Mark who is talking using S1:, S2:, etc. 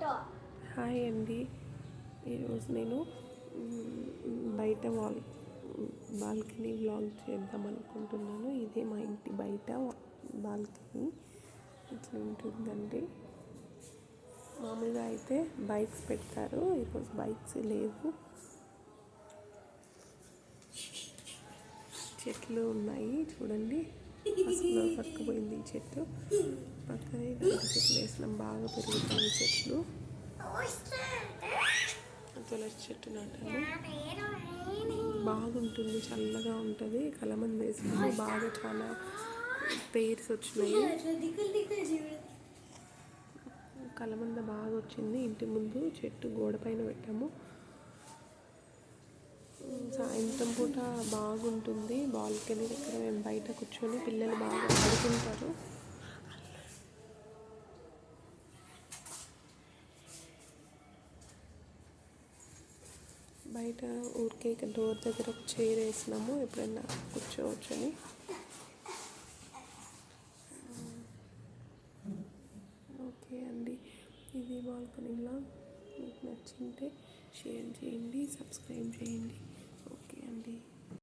S1: Hi అండి. ఈరోజు నేను బయట బాల్కనీ వ్లాగ్ చేద్దాం అనుకుంటున్నాను. ఇదే మా ఇంటి బయట బాల్కనీ. ఇట్లా ఉంటుందండి. మామూలుగా అయితే బైక్స్ పెడతారు, ఈరోజు బైక్స్ లేవు. చెట్లు ఉన్నాయి చూడండి. అసలు పక్కపోయింది ఈ చెట్టు. పక్కనే చెట్లు వేసినాం, బాగా పెరుగుతాయి చెట్లు. తులసి చెట్టు నాటాను. బాగుంటుంది, చల్లగా ఉంటుంది. కలమంద వేసినాము, బాగా చాలా పెయిర్స్ వచ్చినాయి. కలమంద బాగా వచ్చింది. ఇంటి ముందు చెట్టు గోడ పైన పెట్టాము. సాయంత్రం పూట బాగుంటుంది. బాల్కనీ దగ్గర మేము బయట కూర్చొని పిల్లలు బాగా ఆడుకుంటారు. బయట ఊరికే డోర్ దగ్గర ఒక చైర్ వేసినాము, ఎప్పుడైనా కూర్చోవచ్చని. ఓకే అండి, ఇది బాల్కనీలో మీకు నచ్చింటే షేర్ చేయండి, సబ్స్క్రైబ్ చేయండి. ఓకే అండి.